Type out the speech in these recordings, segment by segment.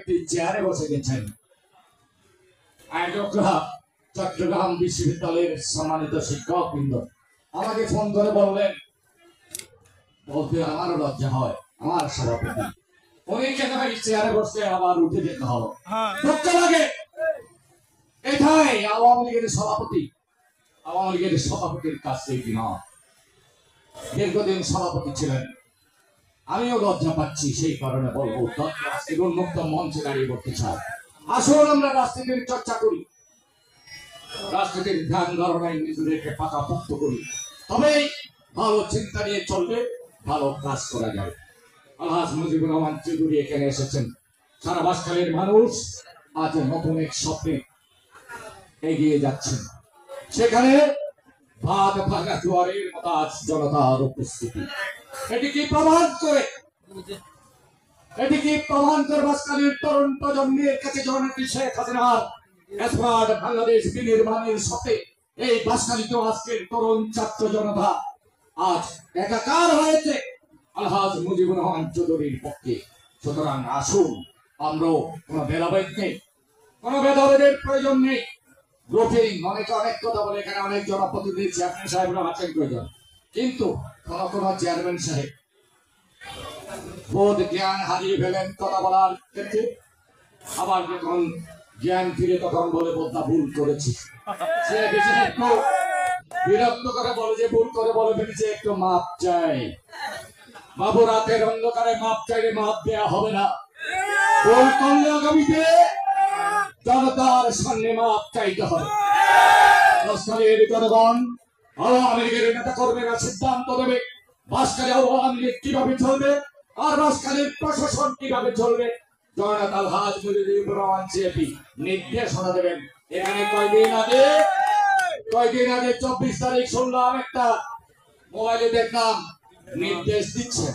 ব্যক্তি চেয়ারে বসে গেছেন। আয়োজকরা চট্টগ্রাম বিশ্ববিদ্যালয়ের সম্মানিত শিক্ষকবৃন্দ আমাকে ফোন করে বললেন, বলতে আমারও লজ্জা হয়, আমার সভাপতি উনি কেন চেয়ারে বসতে আবার উঠে যেতে হলো, দুঃখ লাগে। এটাই আওয়ামী লীগের সভাপতি, আওয়ামী লীগের সভাপতির কাছে এটি নয়। দীর্ঘদিন সভাপতি ছিলেন, আমিও লজ্জা পাচ্ছি, সেই কারণে বলবো উন্মুক্ত মঞ্চে দাঁড়িয়ে করতে চাই। আসুন আমরা রাজনীতির চর্চা করি, রাজনীতির ধ্যান ধারণায় নিজেদেরকে পাকাপোক্ত করি, তবেই ভালো চিন্তা নিয়ে চলবে, ভালো কাজ করা যাবে। আলহাজ মুজিবুর রহমান চৌধুরী এখানে এসেছেন। সারা বাঁশখালীর মানুষ আজ নতুন এক স্বপ্নে এগিয়ে যাচ্ছেন। সেখানে ভাত ভাগা জোয়ারের মতো আজ জনতার উপস্থিতি। এটি কি প্রমাণ করে বাঁশখালীর তরুণ প্রজন্মের কাছে জননেত্রী শেখ হাসিনার স্মার্ট বাংলাদেশ বিনির্মাণের সাথে এই বাঁশখালীতে আজকের তরুণ ছাত্র জনতা আজ একাকার হয়েছে আলহাজ মুজিবুর রহমান চৌধুরীর পক্ষে। সুতরাং আসুন, আমরাও কোনো ভেদাভেদ নেই, কোনো ভেদাভেদের প্রয়োজন নেই। গ্রুপিং অনেকে অনেক কথা বলে, এখানে অনেক জনপ্রতিনিধি চেয়ারম্যান সাহেবরা আছেন প্রয়োজন, কিন্তু কোন চেয়ারম্যান সাহেব বোধ জ্ঞান হারিয়ে ফেলেন কথা বলার ক্ষেত্রে, আবার যখন জ্ঞান ফিরে তখন বলে বোধা ভুল করেছি। সে বেশি একটু বিরক্ত করে বলে যে ভুল করে বলে ফেলেছে, একটু মাপ চাই বাবু, রাতের অন্ধকারে মাপ চাইলে মাপ দেয়া হবে না। ভুল করলে আগামীতে জনতার সামনে মাপ চাইতে হবে। বাঁশখালীর জনগণ, আওয়ামী লীগের নেতা কর্মীরা সিদ্ধান্ত দেবে বাঁশখালী আওয়ামী লীগ কিভাবে চলবে আর বাঁশখালীর প্রশাসন কিভাবে চলবে। জননেতা আলহাজ মুজিবুর রহমান চেপি নির্দেশনা দেবেন। এখানে কয়দিন আগে 24 তারিখ শুনলাম, একটা মোবাইলে দেখলাম নির্দেশ দিচ্ছেন।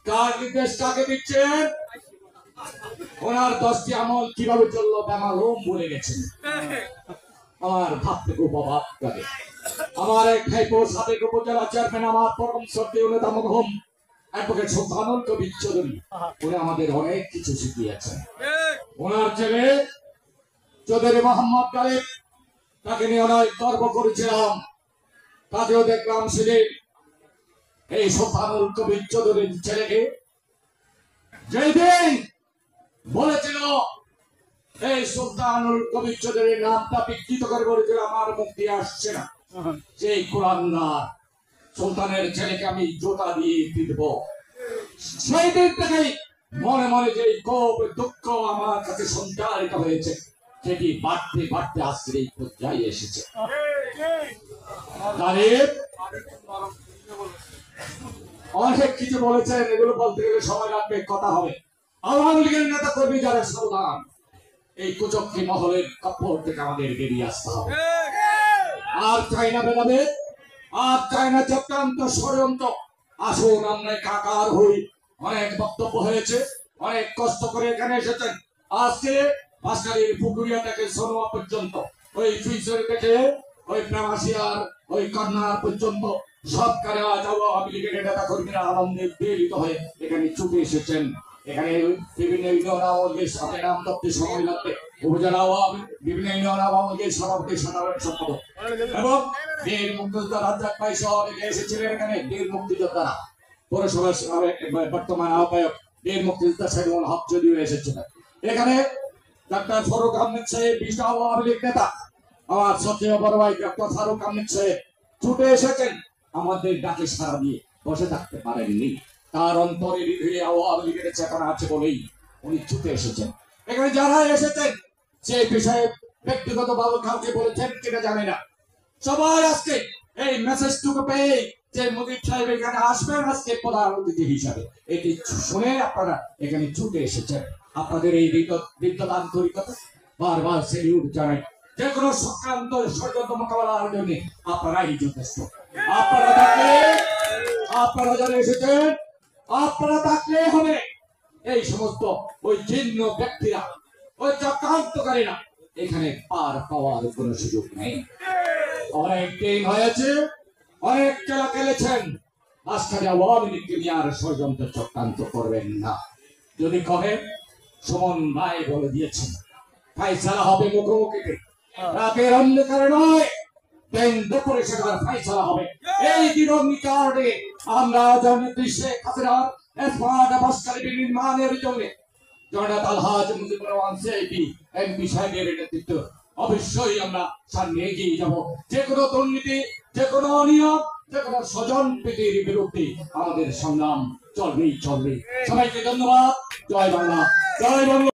কার নির্দেশ কাকে দিচ্ছেন? ওনার 10টি আমল কিভাবে চললো বেমালুম ভুলে গেছেন। আমার ভাবতে খুব অবাক লাগে। আমার এক ভাইপো সাবেক উপজেলা চেয়ারম্যান, আমার পরম শ্রদ্ধেয় নেতা মরহুম অ্যাডভোকেট সুলতানুল কবির চৌধুরী, উনি আমাদের অনেক কিছু শিখিয়েছেন। ওনার ছেলে চৌধুরী মোহাম্মদ গালিব, তাকে নিয়ে অনেক গর্ব করেছিলাম। তাকেও দেখলাম সেদিন এই সুলতানুল কবির চৌধুরীর ছেলেকে যেদিন বলেছিল এই সুলতানুল কবির চৌধুরীর নামটা বিকৃত করে বলেছিল আমার মুক্তি আসছে না, সেই কোরআনদার সুলতানের ছেলেকে আমি জোতা দিয়ে পিটব। সেই দিন থেকেই মনে মনে যে ক্ষোভ দুঃখ আমার কাছে সঞ্চারিত হয়েছে, সেটি বাড়তে বাড়তে আজকে এই পর্যায়ে এসেছে। অনেক কিছু বলেছেন, এগুলো বলতে গেলে সময় লাগবে, কথা হবে। আওয়ামী লীগের নেতা কর্মী যারা সাবধান, এই কুচক্রী মহলের কাপড় থেকে আমাদের বেরিয়ে আসতে হবে। আর চাই না ভেদাভেদ, আর চাই না চক্রান্ত ষড়যন্ত্র। আসুন আমরা একাকার হই। অনেক বক্তব্য হয়েছে, অনেক কষ্ট করে এখানে এসেছেন। আজকে বাঁশখালীর পুকুরিয়া থেকে সোনোয়া পর্যন্ত, ওই ফিউচার থেকে ওই প্রেমাশিয়ার ওই কন্যার পর্যন্ত সবকারে আজ আওয়ামী লীগের নেতা কর্মীরা আনন্দে প্রেরিত হয়ে এখানে ছুটে এসেছেন। এখানে বিভিন্ন ইউনিয়ন আওয়ামী লীগের সাথে নাম করতে সময় লাগবে, উপজেলা আওয়ামী বিভিন্ন ইউনিয়ন আওয়ামী লীগের সভাপতি সাধারণ সম্পাদক এবং বীর মুক্তিযোদ্ধা রাজ্জাক ভাই সহ অনেকে এসেছিলেন। এখানে বীর মুক্তিযোদ্ধারা পৌরসভার বর্তমান আহ্বায়ক বীর মুক্তিযোদ্ধা সাইদুল হক যদিও এসেছিলেন। এখানে ডাক্তার ফারুক আহমেদ সাহেব বিশিষ্ট আওয়ামী লীগ নেতা, আমার সবচেয়ে বড় ভাই ডাক্তার ফারুক আহমেদ সাহেব ছুটে এসেছেন। আমাদের ডাকে সাড়া দিয়ে বসে থাকতে পারেননি, তার অন্তরে হৃদয়ে আওয়ামী লীগের চেতনা আছে বলেই উনি ছুটে এসেছেন। এখানে যারা এসেছেন সেই বিষয়ে ব্যক্তিগত ভাবে কাউকে বলেছেন কিনা জানি না, সবাই আজকে এই মেসেজটুকু পেয়ে যে মুজিব সাহেব এখানে আসবেন আজকে প্রধান অতিথি হিসাবে, এটি শুনে আপনারা এখানে ছুটে এসেছেন। আপনাদের এই হৃদয় আন্তরিকতা বারবার সেলিউট জানাই। যে কোনো সংক্রান্ত ষড়যন্ত্র মোকাবেলার জন্য আপনারাই যথেষ্ট। আপনারা যারা এসেছেন, আপনারা থাকলে হবে। এই সমস্ত ওই জীর্ণ ব্যক্তিরা, ওই চক্রান্তকারীরা এখানে পার পাওয়ার কোন সুযোগ নেই। অনেক দিন হয়েছে, অনেক খেলা খেলেছেন। আজকে আওয়ামী লীগকে নিয়ে আর ষড়যন্ত্র চক্রান্ত করবেন না। যদি করেন সুমন ভাই বলে দিয়েছেন ফাইসালা হবে মুখোমুখিতে, রাতের অন্ধকারে নয়, দিন দুপুরে সেটার ফাইসালা হবে। এই দিন অঙ্গীকারে আমরা জননেত্রী শেখ হাসিনার স্মার্ট আবাসকালী নির্মাণের জন্য জননেতা আলহাজ মুজিবুর রহমান সিআইপি এমপি সাহেবের নেতৃত্ব অবশ্যই আমরা সামনে এগিয়ে যাব। যে কোনো দুর্নীতি, যে কোনো অনিয়ম, যে কোনো স্বজন প্রীতির বিরুদ্ধে আমাদের সংগ্রাম চলবেই চলবে। সবাইকে ধন্যবাদ। জয় বাংলা, জয় বাংলা।